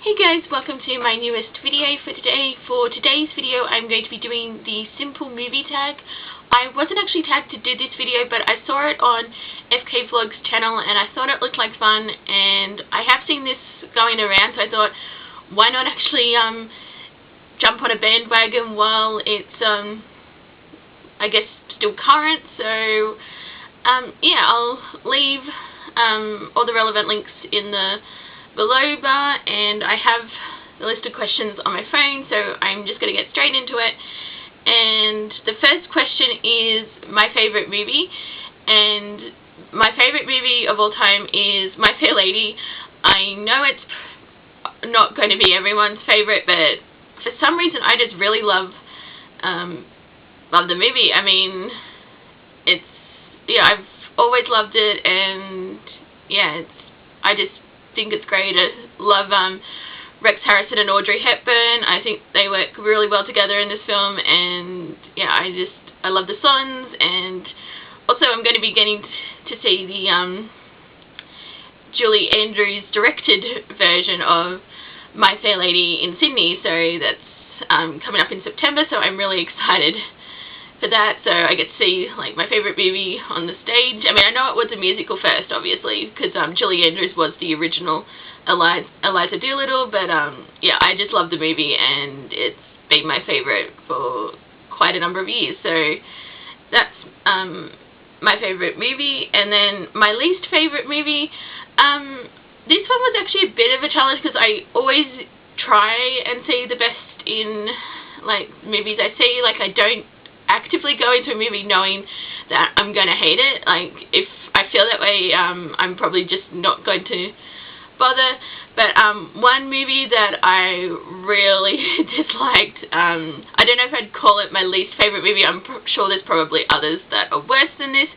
Hey guys, welcome to my newest video for today. For today's video I'm going to be doing the simple movie tag. I wasn't actually tagged to do this video, but I saw it on FK Vlog's channel and I thought it looked like fun, and I have seen this going around, so I thought why not actually jump on a bandwagon while it's I guess still current. So yeah, I'll leave all the relevant links in the below bar, and I have the list of questions on my phone, so I'm just going to get straight into it. And the first question is my favourite movie, and my favourite movie of all time is My Fair Lady. I know it's not going to be everyone's favourite, but for some reason I just really love the movie. I mean, I've always loved it, and yeah, I just think it's great. I love Rex Harrison and Audrey Hepburn. I think they work really well together in this film, and yeah, I love the songs. And also I'm going to be getting to see the Julie Andrews directed version of My Fair Lady in Sydney, so that's coming up in September, so I'm really excited for that. So I get to see like my favourite movie on the stage. I mean, I know it was a musical first, obviously, because Julie Andrews was the original Eliza Doolittle, but yeah, I just love the movie, and it's been my favourite for quite a number of years. So that's my favourite movie. And then my least favourite movie, this one was actually a bit of a challenge, because I always try and see the best in like movies I see. Like, I don't actively go into a movie knowing that I'm going to hate it. Like, if I feel that way, I'm probably just not going to bother. But one movie that I really disliked, I don't know if I'd call it my least favourite movie. I'm sure there's probably others that are worse than this,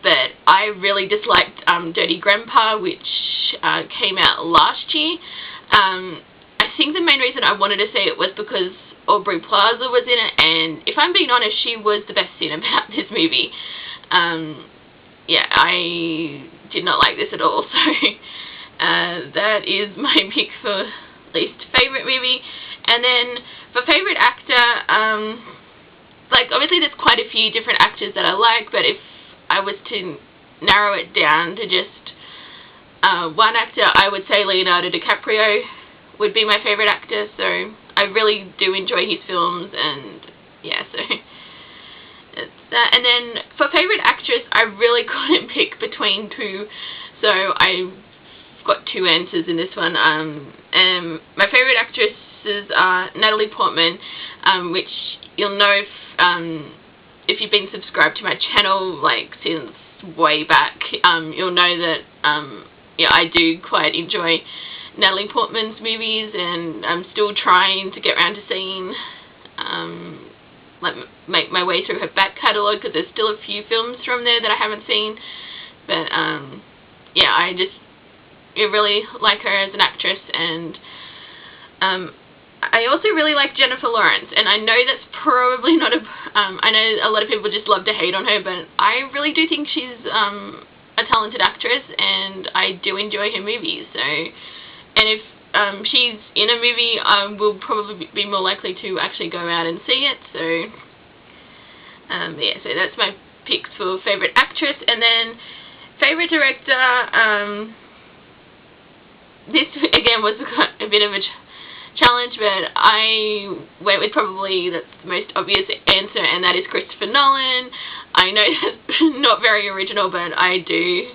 but I really disliked Dirty Grandpa, which came out last year. I think the main reason I wanted to see it was because Aubrey Plaza was in it, and if I'm being honest, she was the best thing about this movie. Yeah, I did not like this at all, so that is my pick for least favourite movie. And then for favourite actor, like, obviously there's quite a few different actors that I like, but if I was to narrow it down to just one actor, I would say Leonardo DiCaprio would be my favourite actor. So I really do enjoy his films, and yeah, so it's that. And then for favourite actress, I really couldn't pick between two, so I've got two answers in this one. And my favourite actresses are Natalie Portman, which you'll know if you've been subscribed to my channel like since way back. You'll know that yeah, I do quite enjoy Natalie Portman's movies, and I'm still trying to get around to seeing, like, make my way through her back catalogue, because there's still a few films from there that I haven't seen. But yeah, I really like her as an actress. And I also really like Jennifer Lawrence, and I know that's probably not I know a lot of people just love to hate on her, but I really do think she's a talented actress, and I do enjoy her movies. So, and if she's in a movie, I will probably be more likely to actually go out and see it. So yeah, so that's my picks for favourite actress. And then favourite director, this again was a bit of a challenge, but I went with probably the most obvious answer, and that is Christopher Nolan. I know that's not very original, but I do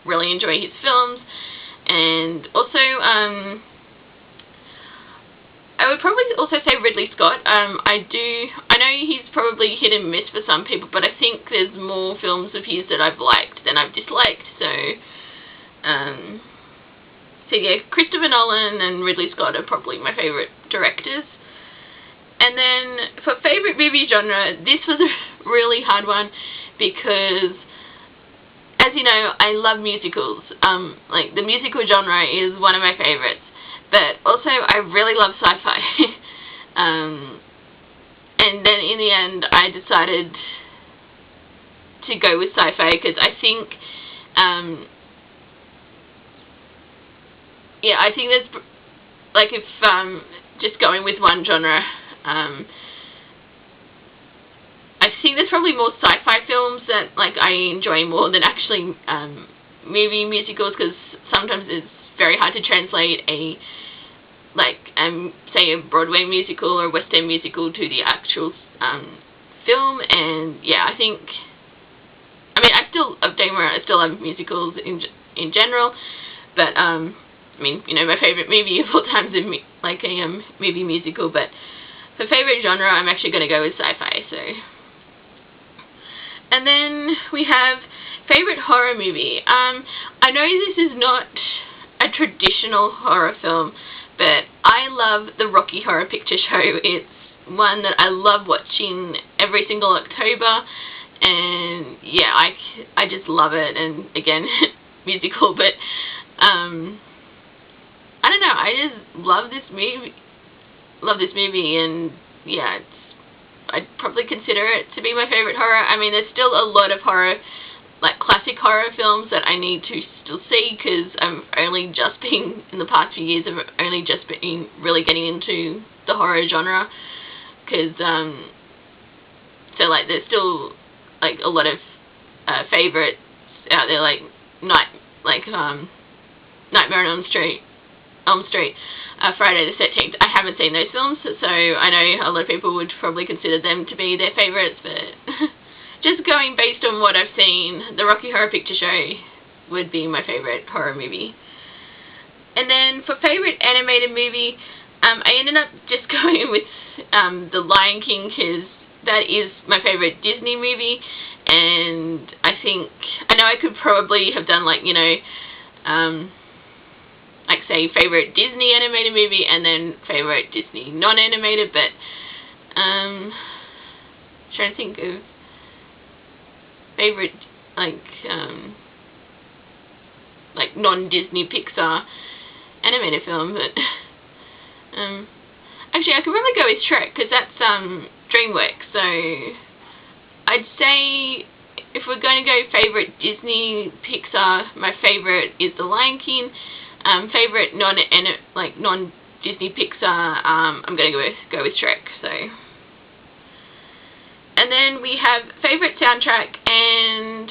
really enjoy his films. And also, I would probably also say Ridley Scott. I know he's probably hit and miss for some people, but I think there's more films of his that I've liked than I've disliked. So, so yeah, Christopher Nolan and Ridley Scott are probably my favourite directors. And then for favourite movie genre, this was a really hard one, because as you know, I love musicals. Like, the musical genre is one of my favourites, but also I really love sci-fi. And then in the end, I decided to go with sci-fi, because I think yeah, I think there's like if just going with one genre, I think there's probably more sci-fi films that like I enjoy more than actually movie musicals, because sometimes it's very hard to translate a say a Broadway musical or a West End musical to the actual film. And yeah, I think, I mean, I still love musicals in general, but I mean, you know, my favorite movie of all time is a movie musical, but for favorite genre, I'm actually going to go with sci-fi. So, and then we have favorite horror movie. I know this is not a traditional horror film, but I love the Rocky Horror Picture Show. It's one that I love watching every single October, and yeah, I just love it. And again, musical, but I don't know, I just love this movie, and yeah, I'd probably consider it to be my favorite horror. I mean, there's still a lot of horror, like classic horror films, that I need to still see, because I'm only just been, in the past few years, I've only just been really getting into the horror genre, because so like there's still like a lot of favorites out there, like Nightmare on Elm Street, Friday the 13th. I haven't seen those films, so I know a lot of people would probably consider them to be their favourites, but just going based on what I've seen, the Rocky Horror Picture Show would be my favourite horror movie. And then for favourite animated movie, I ended up just going with The Lion King, because that is my favourite Disney movie, and I know I could probably have done like, you know, like say favourite Disney animated movie and then favourite Disney non-animated, but trying to think of favourite like non-Disney Pixar animated film, but actually I could probably go with Shrek, because that's DreamWorks. So I'd say if we're going to go favourite Disney Pixar, my favourite is The Lion King. Favourite non-Disney Pixar, I'm going to go with Shrek. So, and then we have favourite soundtrack, and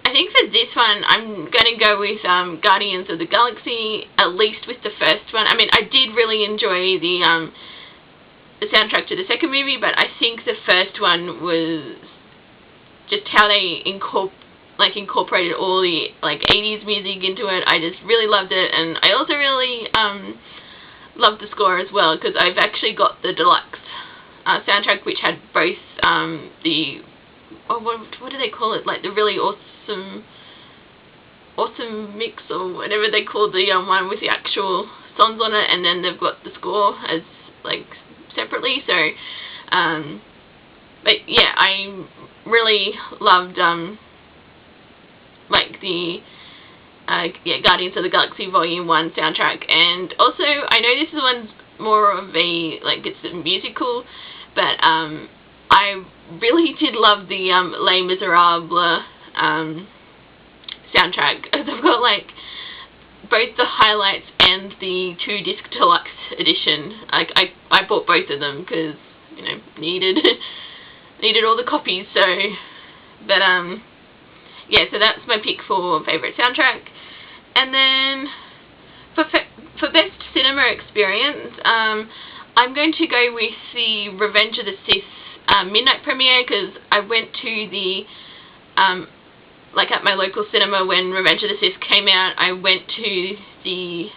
I think for this one I'm going to go with Guardians of the Galaxy, at least with the first one. I mean, I did really enjoy the soundtrack to the second movie, but I think the first one was just how they incorporated all the like 80s music into it. I just really loved it, and I also really loved the score as well, because I've actually got the deluxe soundtrack, which had both the what do they call it, like the really awesome mix, or whatever they call the one with the actual songs on it, and then they've got the score as like separately. So but yeah, I really loved like the Guardians of the Galaxy Volume 1 soundtrack. And also, I know this one's more of a, like, it's a musical, but I really did love the Les Miserables soundtrack. I've got, like, both the highlights and the 2-disc deluxe edition. I bought both of them because, you know, needed all the copies. So, but yeah, so that's my pick for favourite soundtrack. And then for best cinema experience, I'm going to go with the Revenge of the Sith midnight premiere, because I went to the like at my local cinema when Revenge of the Sith came out. I went to the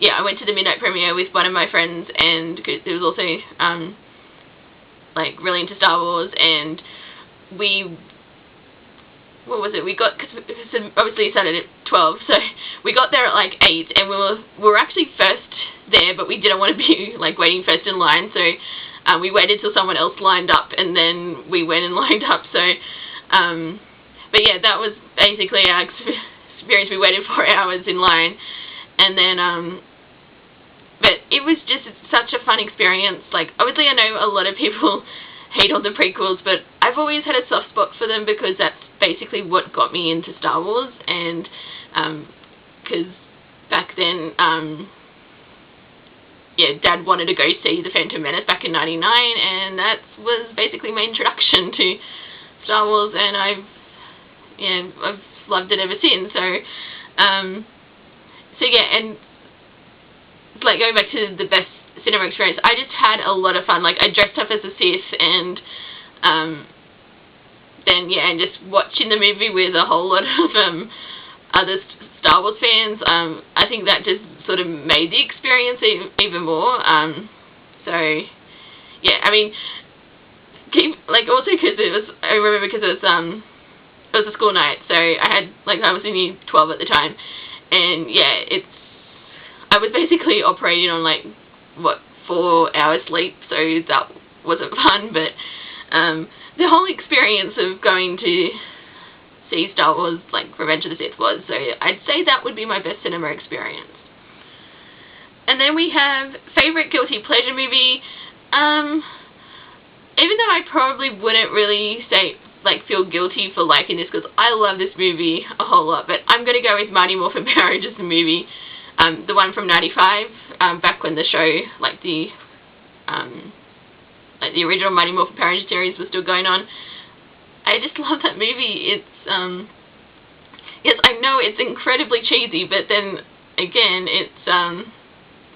midnight premiere with one of my friends, and it was also like really into Star Wars, and we got, because obviously it started at 12, so we got there at like 8, and we were actually first there, but we didn't want to be like waiting first in line, so we waited till someone else lined up, and then we went and lined up. So but yeah, that was basically our experience. We waited 4 hours in line, and then but it was just such a fun experience. Like, obviously I know a lot of people hate on the prequels, but I've always had a soft spot for them, because that's basically what got me into Star Wars. And because back then yeah, Dad wanted to go see The Phantom Menace back in '99, and that was basically my introduction to Star Wars, and I've loved it ever since. So yeah, and like going back to the best cinema experience, I just had a lot of fun. Like, I dressed up as a Sith, and then yeah, and just watching the movie with a whole lot of other Star Wars fans. I think that just sort of made the experience even more. So yeah, I mean, also because I remember because it was a school night, so I was in year 12 at the time, and yeah, I was basically operating on 4 hours sleep, so that wasn't fun, but the whole experience of going to see Star Wars, Revenge of the Sith was, so I'd say that would be my best cinema experience. And then we have favourite guilty pleasure movie. Even though I probably wouldn't really say, feel guilty for liking this, because I love this movie a whole lot, but I'm going to go with Mighty Morphin Power Rangers, the movie, the one from '95, back when the show, the original Mighty Morphin Power Rangers series was still going on. I just love that movie. It's, yes, I know it's incredibly cheesy, but then, again, it's,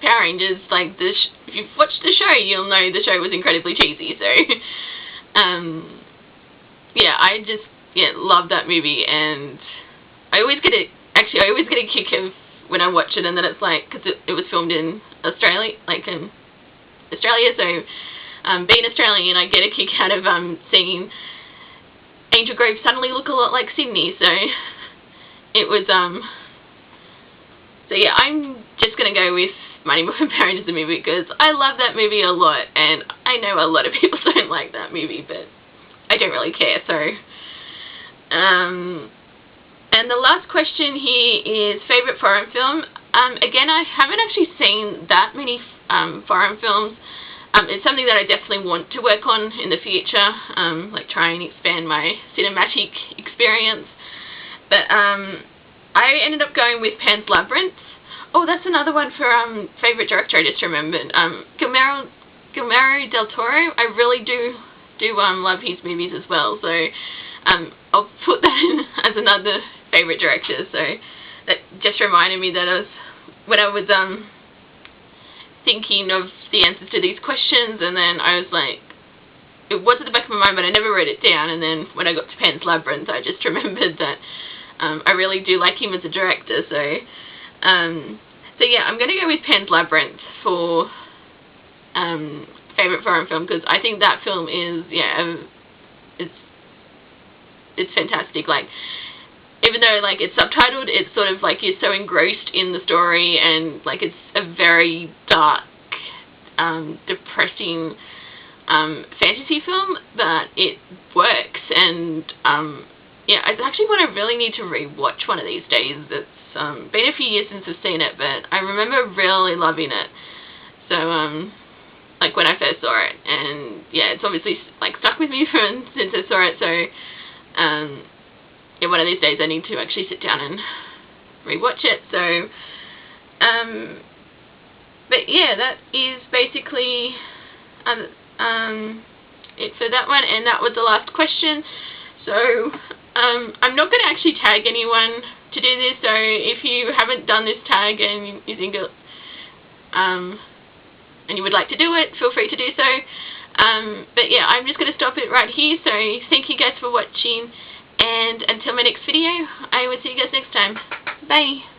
Power Rangers, if you've watched the show, you'll know the show was incredibly cheesy, so, yeah, I just, love that movie, and I always get a kick of when I watch it, and then it's because it was filmed in Australia, so, being Australian, I get a kick out of, seeing Angel Grove suddenly look a lot like Sydney, so it was, so yeah, I'm just gonna go with Mighty Morphin Power Rangers, the movie, because I love that movie a lot, and I know a lot of people don't like that movie, but I don't really care, so, and the last question here is favourite foreign film. Again, I haven't actually seen that many, foreign films. It's something that I definitely want to work on in the future, try and expand my cinematic experience. But I ended up going with Pan's Labyrinth. Oh, that's another one for favourite director I just remembered. Guillermo del Toro. I really do love his movies as well. So I'll put that in as another favourite director. So that just reminded me that when I was thinking of the answers to these questions, and then I was it was at the back of my mind, but I never wrote it down, and then when I got to Pan's Labyrinth, I just remembered that I really do like him as a director, so yeah, I'm going to go with Pan's Labyrinth for favourite foreign film, because I think that film is, it's fantastic. Even though, it's subtitled, it's sort of, you're so engrossed in the story, and, it's a very dark, depressing, fantasy film, but it works, and, yeah, I actually really need to re-watch one of these days. It's, been a few years since I've seen it, but I remember really loving it, so, when I first saw it, and, yeah, it's obviously, stuck with me since I saw it, so, yeah, one of these days I need to actually sit down and rewatch it, so, but yeah, that is basically, it for that one, and that was the last question. So, I'm not going to actually tag anyone to do this, so if you haven't done this tag and you think it, and you would like to do it, feel free to do so, but yeah, I'm just going to stop it right here, so thank you guys for watching, and until my next video, I will see you guys next time. Bye!